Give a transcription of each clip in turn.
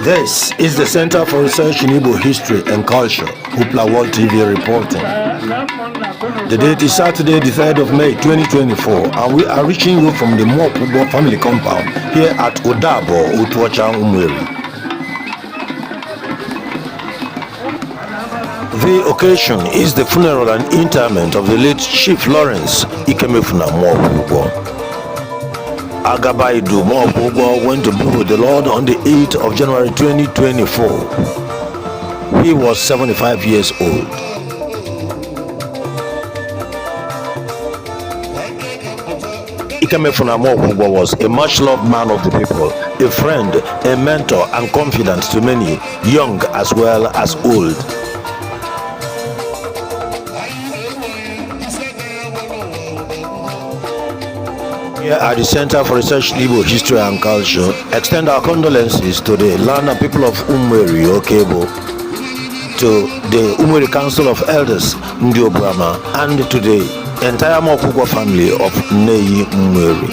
This is the Center for Research in Igbo History and Culture, Hoopla World TV reporting. The date is Saturday, the 3rd of May 2024, and we are reaching you from the Muokwugwo family compound here at Odabo, Otuocha, Umueri. The occasion is the funeral and interment of the late Chief Lawrence Ikemefuna Muokwugwo. Agabaidu Muokwugwo went to be with the Lord on the 8th of January 2024. He was 75 years old. Ikemefuna Muokwugwo was a much-loved man of the people, a friend, a mentor, and confidant to many, young as well as old. Here at the Center for Research in Igbo History and Culture, extend our condolences to the land and people of Umueri, Okechukwu, to the Umueri Council of Elders, Ndi Obrama, and to the entire Muokwugwo family of Neyi Umueri.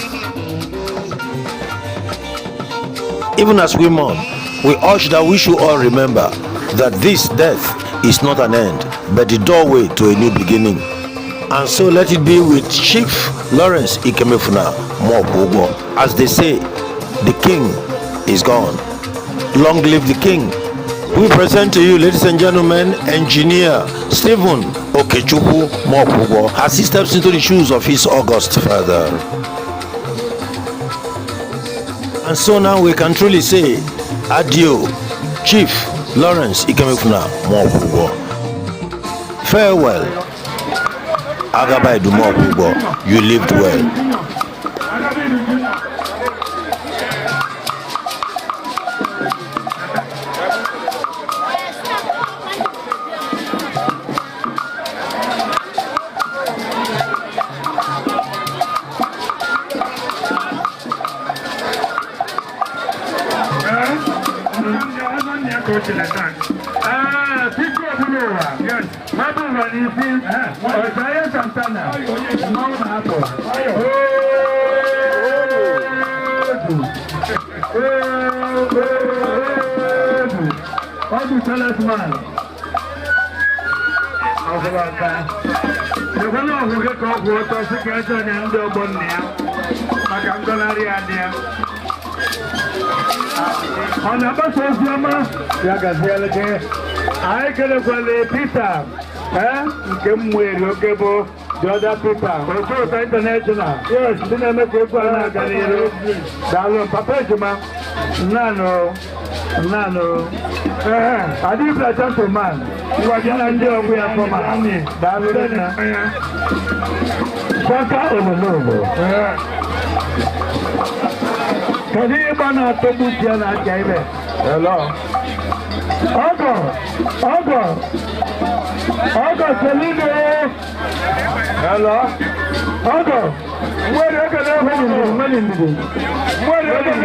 Even as we mourn, we urge that we should all remember that this death is not an end, but the doorway to a new beginning. And so let it be with Chief Lawrence Ikemefuna Muokwugwo. As they say, the king is gone. Long live the king. We present to you, ladies and gentlemen, Engineer Stephen Okechukwu Muokwugwo as he steps into the shoes of his august father. And so now we can truly say, adieu, Chief Lawrence Ikemefuna Muokwugwo. Farewell. Agabaidu Muokwugwo, you lived well. I can Peter, Umueri, Okebo, the other Peter, Otuocha International. Yes, Dinamo Kekwana Galero, Dalo Papajuma, Nano, I did a gentleman. You are going to do we are from Army, Dalina, Saka Omono. Can you ban a Tobusiana Gabe? Hello. Ogo, Selino. Hello. Ogo, where are you going to money? Where are you going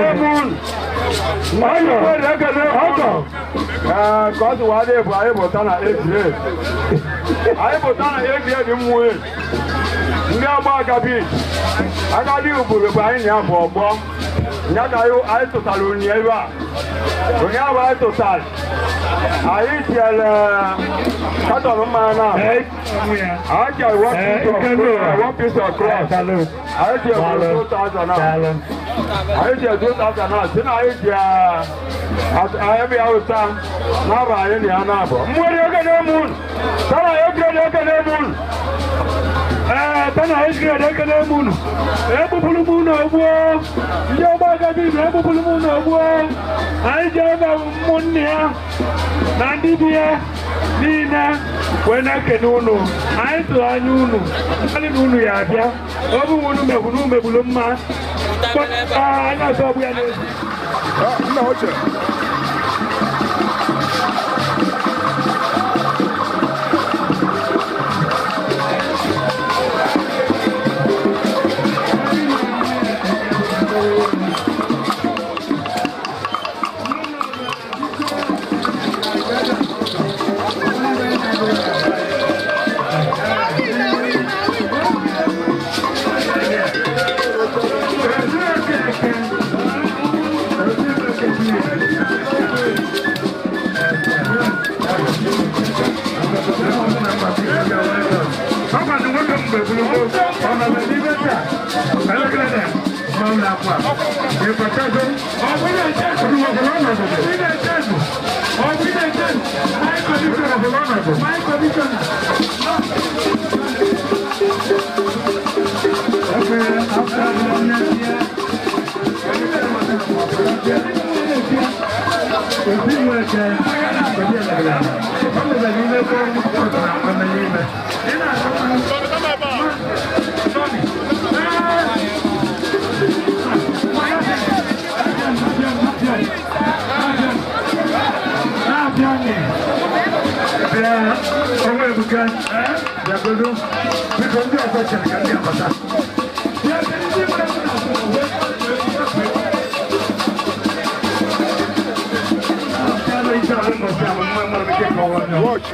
to God, what if I was on a 8 years? I was on a 8 years in Muokwugwo. I got you for buying your bomb. Nagayo, I to Saloniera. We have I to Sal. I tell Catamana. I tell one piece of cross. I tell 2,000. I tell 2,000. Then I every hour time. Now I am the Anabo. Moon. Tana Engr dekene munu. Ebubulu munu ogwo. Njoba gabi ebubulu munu ogwo. Aijaba munnia. Nandibia. Nina. Wena kenunu. Aitu anyunu. Ani nunu ya bia. Obu munu mekunu mebulumma. Ana sobu ya nezi. Na hoche. Watch.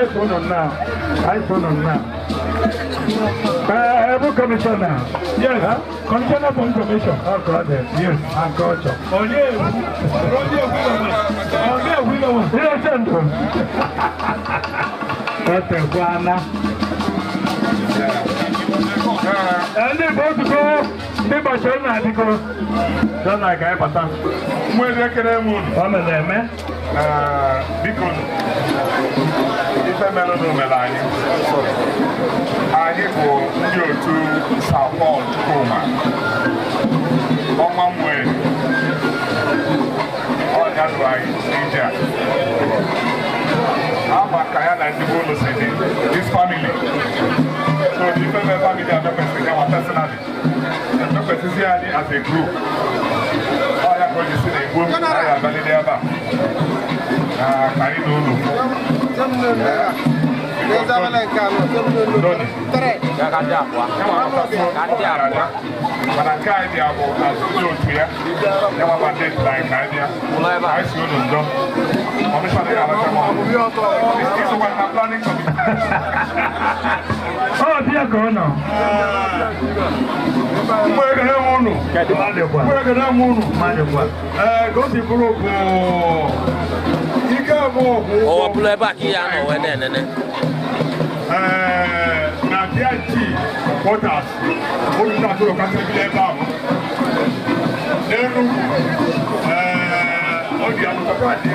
iPhone on now. Commissioner. Yes, Commissioner for Information. Oh, God, yes, and culture. Oh, yes. anyị bụ ndị otu South Koma ọnwa Umueri ọnya dụ anyị ije a maka ya na ndị ụlọ si dị this family so the family adọkwesịrị ya personally adọkwesịzi anyị as a group ọnya ka o ji si na egwu anyị abalịdị ebe a ka anyị na ụlọ mana nke anyị dị abụ azụzi otu ya enweba ndị ntụta nke anyị ya anyị si ụlọ ndo ọmịsana ya alata isokwa na planning committee ka ọ nọ mgbe egere nwe unu ka o si bụrụ bụ ike abụọ bụ ọwọpụlụ ebe a ka ihe a nọ wee na-enene na DIG quarters obi na atụrụ kasị ebile ebe ahụ n'elu ọ dị anụtakwa dị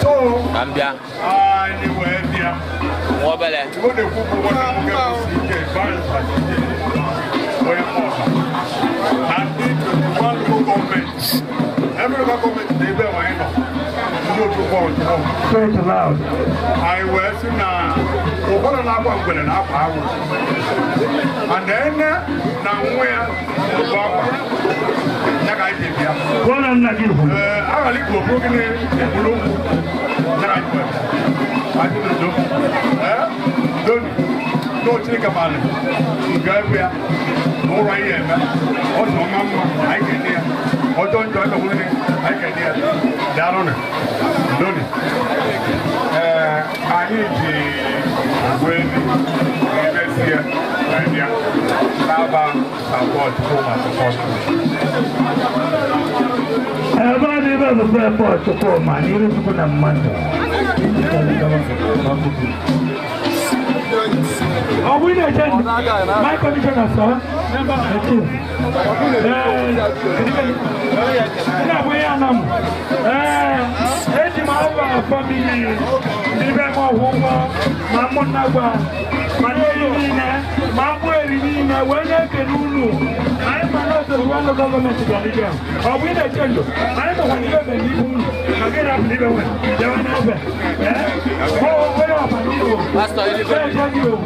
so ka m bịa anyị wee bịa nwa obele igbo na-ekwu bụ nwoke nwoke ike barịsta onye mọsa na ndị 21 local gọọmenti every local government na-ebe enwe anyị nọ ndị otu bọọlụ anyị wee sị na ụfọdụ na-akwa mgbere na akwa awụ mana ene na nwa ya bụ akwa ya ka anyị bịa aghara igbo bụ gịnị eburu okwu ya ka anyị bịa doni n'ochiri kamalị nga ebe ya n'ụlọ ihe eme ọ dị ọma mma anyị ga-ede ya ọjọọ njọ anyị ga-enwe anyị ga-ede ya daalụ na doni anyị ji ụgbọelu emezie ya n'aba support Koma support ebe a na-ebe ọzụzụ airport Koma n'iru tupu na mmadụ ọ bụ ị na-eche my commissioner sọ na-abụ ihe anọ m eji m aba famili n'ebe m ọgwụgwọ ma ụmụnna gwa ma ndị niile ma Umueri niile wee na-ekele unu anyị ma na osoziwa ndị gọọmenti bịara ọ bụ ị na-eche ndụ anyị makwa n'ibe mere n'ihu unu ma gị na-apụ n'ibe nwe jewe n'ebe onye ọba n'ihu Pastor, you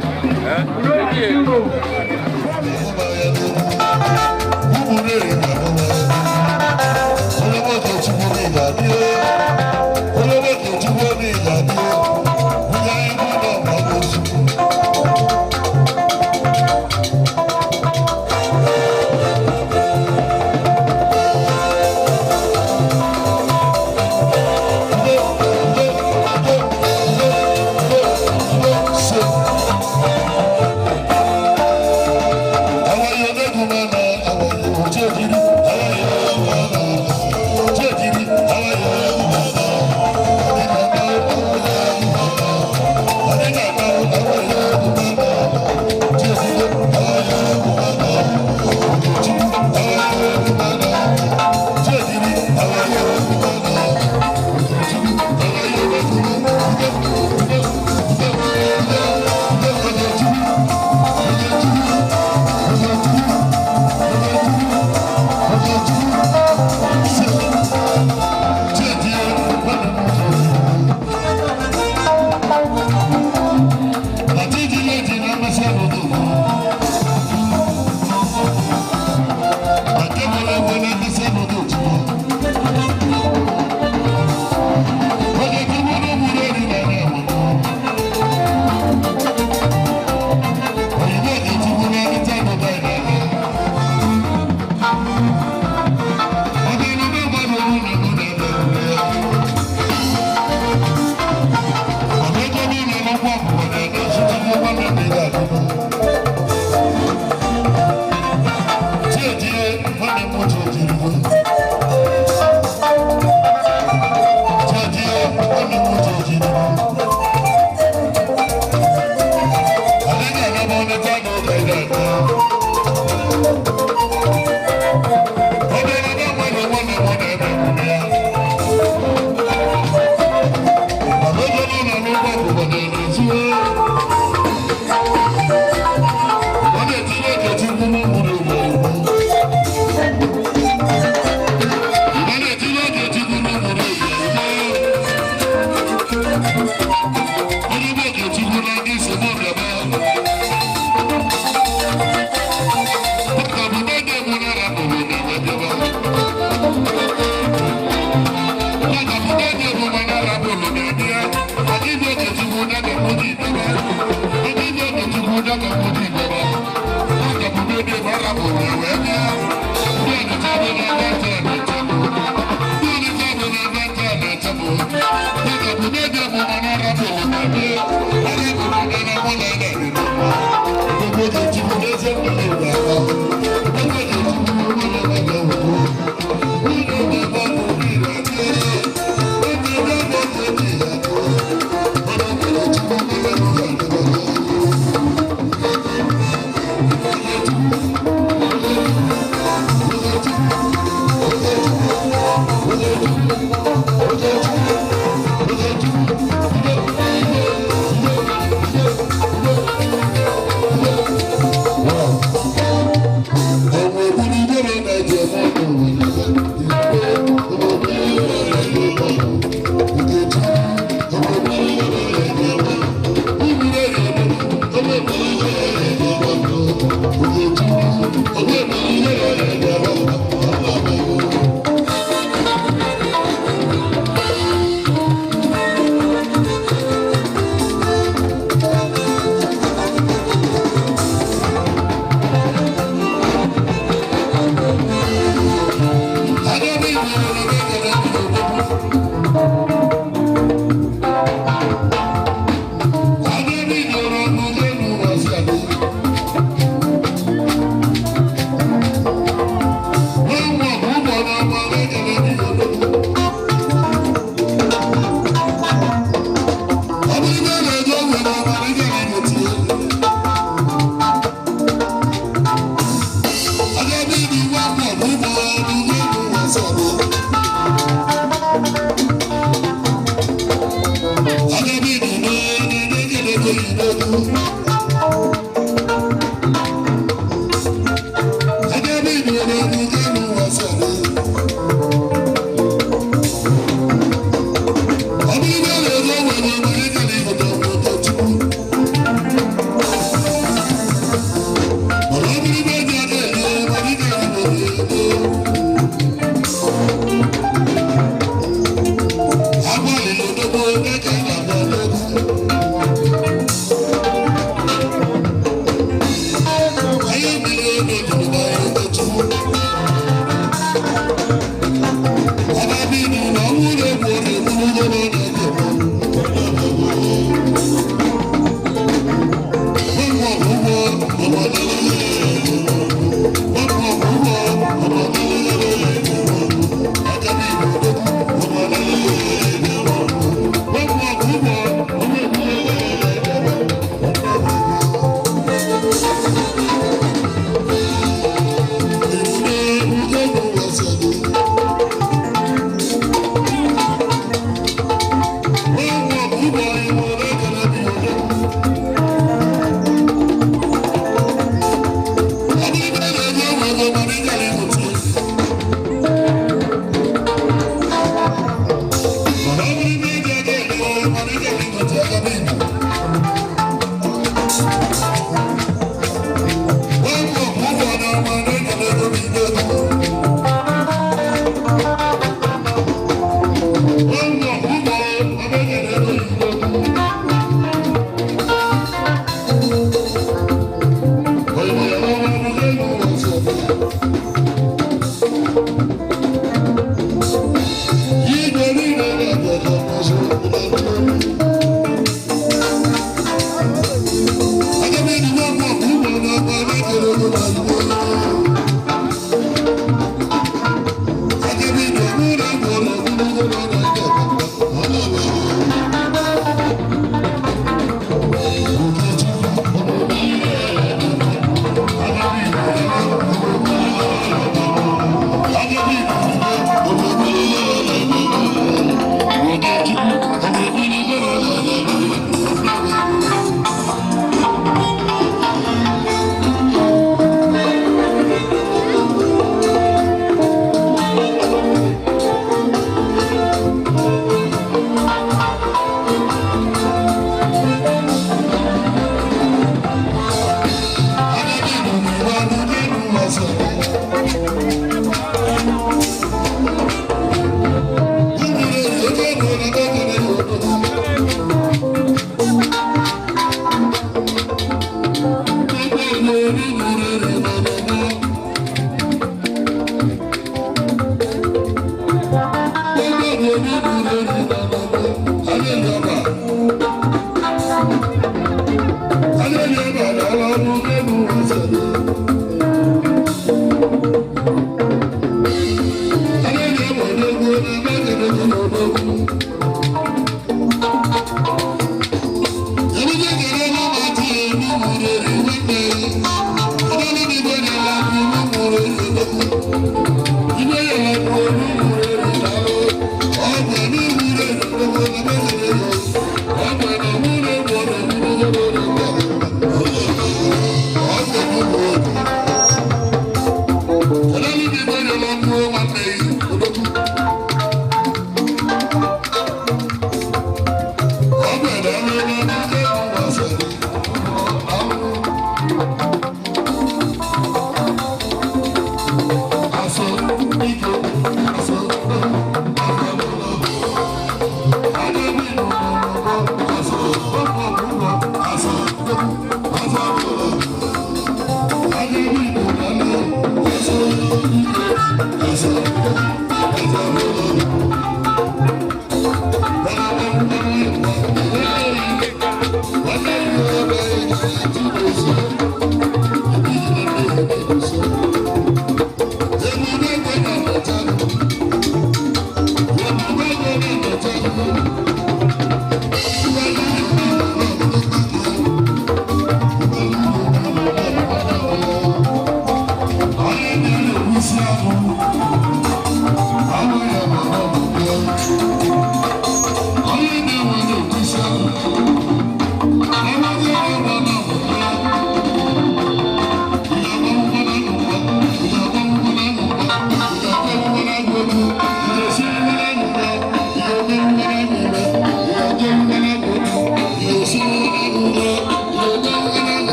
So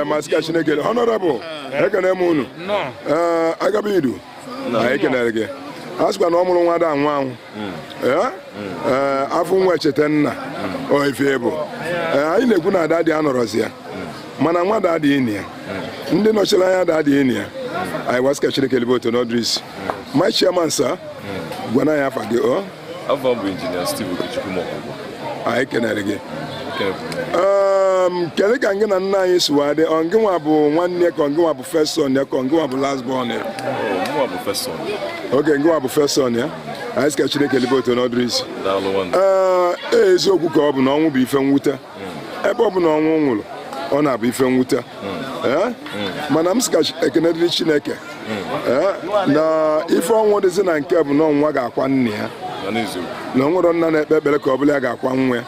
Masika Chineke, Honorable, Ekanemu, Agabidu, Ekanege. Ask an Omo Wada and Wang. Afun Wachetena, or if able. I ain't a good daddy Anorasia. Manama daddy in here. Inde no Chelaya daddy in here. I was catching a calibre to Nodris. My chairman, sir, when I have a girl, I've been engineer Steve Okechukwu. I can again. Kele kange na nna anyị suwade onge nwa bụ nwanne ka onge nwa bụ first son ya ka onge nwa bụ last born ya nwa bụ first son okay nge nwa bụ first son ya anyị ska Chineke liboto n'ọdụrisi eziokwu ka ọ bụ na ọnwụ bụ ife mwute ebe ọ bụ na ọnwụ nwụrụ ọ na-abụ ife mwute mana m ska ekene dịrị Chineke na ife ọnwụ dịzi na nke bụ na ọnwa ga-akwa nne ya na onwere nna na-ekpe ekpere ka ọ bụla ya ga-akwa nwa ya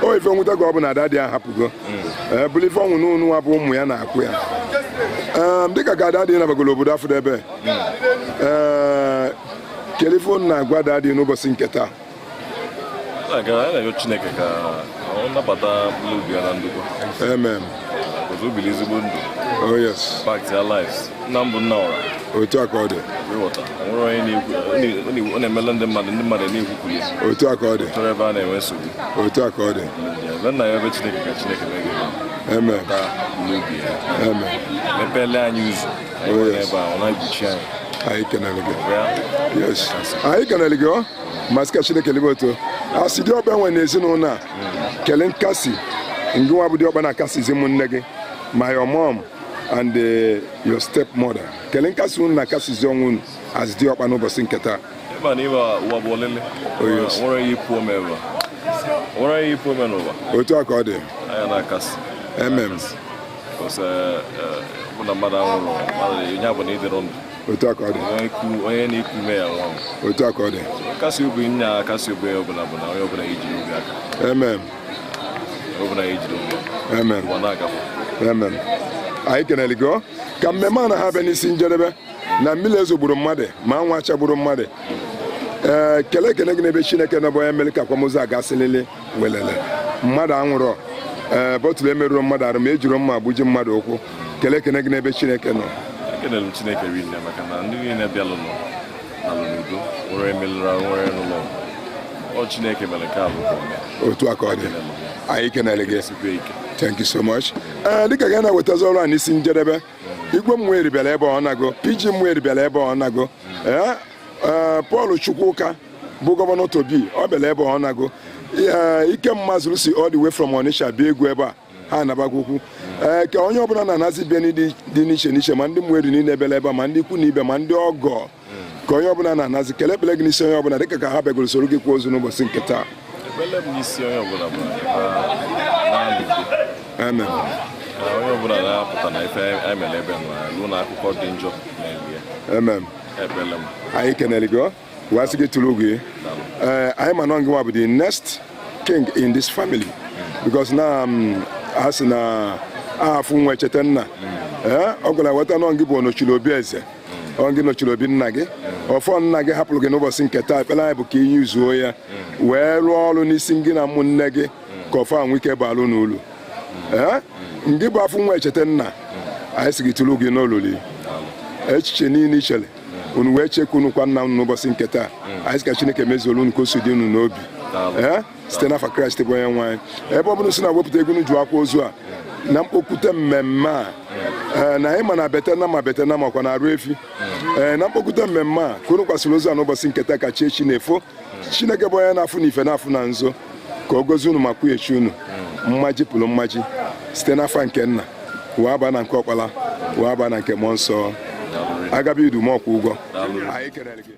o ife nwute ka ọ bụ na dadi a hapụgo bụrụ ife ọnwụ n'unu nwa bụ ụmụ ya na-akwụ ya dịka ka dadi nabagolo obodo afọ ebe telefon na-agwa dadi n'ụbọchị nke taa Chineke ka ọ nabata obi ya na ndụkwa amen obili ezigbo ndụ oh yes back to their lives nna mbụ nna ọra otu aka ọ dị nwere onye na-emela ndị mmadụ na-ekwukwu ya otu aka ọ dị chọrọ ebe a na-enwe nsogbu otu aka ọ dị ebe nna ya ebe Chineke ka Chineke na-ege amen n'obi ya amen mepele anyị ụzọ ebe a ọ na-egbochi anyị anyị kenere gị yes anyị kenere gị ọ masika Chineke liboto asị dị ọba enwe n'ezinụlọ a kele nkasi ngị nwa bụ dị ọba na-akasizi ụmụnne gị my mom and your stepmother kele nkasi unu na-akasizi ọnwụ unu as dị ọkpa n'ụbọchị nke taa ebe na ịwa ụwa bụ olele nwere ihe ikwu ome ebe nwere ihe ikwu ome n'ụwa otu aka ọ dị anya na-akasi amen bụ na mmadụ ahụrụ onye abụ na ịdịrọ ndụ otu aka ọ dị onye na-ekwu ime ya nwa otu aka ọ dị kasị obi nya akasị obi ọbụla bụ na onye ọbụla ejiri obi aka amen ọbụla ejiri obi amen ụwa na-agafe amen anyị kenere gị ka mmemme a na ha bịa n'isi njedebe na mmiri ezogburu mmadụ ma nwa chagburu mmadụ kele ekene gị n'ebe Chineke na bụ onye mere ka akwamozu agasịlili welele mmadụ anwụrụ bọtụlụ emerụrụ mmadụ arụ ma ejiri mma agbuji mmadụ ụkwụ kele ekene gị n'ebe Chineke nọ ekenere m Chineke rinne maka na ndị niile bịalụ n'alụ n'udo nwere emelụrụ nwere n'ụlọ ọ Chineke mere nke abụ otu aka ọ dị anyị kenere gị thank you so much dịka gị na-ewetazi ọrụ a n'isi njedebe igwe Umueri bịara ebe ọ nago PG Umueri bịara ebe ọ nago Paul Chukwuka bụ gọvanọ Tobi ọ bịara ebe ọ nago ike mmazụrụ si all the way from Onitsha bịa egwu ebe a ha nabagwukwu ka onye ọbụla na-anazi bịa dị n'iche n'iche ma ndị Umueri niile bịara ebe a ma ndị ikwu na ibe ma ndị ọgọ ka onye ọbụla na-anazi kele ekpele gị n'isi onye ọbụla dịka ka ha bịagoro soro gị kwa ozu n'ụbọchị nke taa ekpele m n'isi onye ọbụla bụ amen onye ọbụla na-apụta na ife anyị mere ebe ruo na akụkọ dị njọ na-eli ya amen ekpele m anyị kenere gị wasị gị tụrụ gị anyị ma nọ gị nwa bụ the next king in this family because na ha sị na ahafụ nwa echeta nna ọ gwara weta nọ gị bụ onochiri obi eze ọ gị nochiri obi nna gị ọfọ nna gị hapụrụ gị n'ụbọchị nke taa ekpere anyị bụ ka ihe zuo ya wee rụọ ọrụ n'isi gị na ụmụnne gị ka ọfọ anwụ ike balụ n'ụlọ ngị bụ afọ nwa echeta nna anyị si gị tụrụ gị n'olulu echiche niile ichere unu wee chekwa unu kwa nna unu n'ụbọchị nke taa anyị sị ka Chineke mezuolu unu ka o si dị unu n'obi site n'afa Kraịst bụ onye nwe anyị ebe ọ bụla si na wepụta ego unu ju akwa ozu a na mkpokwute mmemme a na anyị ma na betena ma betena makwa na arụ efi na mkpokwute mmemme a ka unu kwasịrị ozu a n'ụbọchị nke taa ka chi echi na-efo Chineke bụ onye na-afụ na ife na-afụ na nzo ka o gozie unu ma kwughechi unu mmaji pụrụ mmaji site n'afa nke nna wee aba na nke ọkpara wee aba na nke mmụọ nsọ Agabidu Muokwugwo anyị kelere gị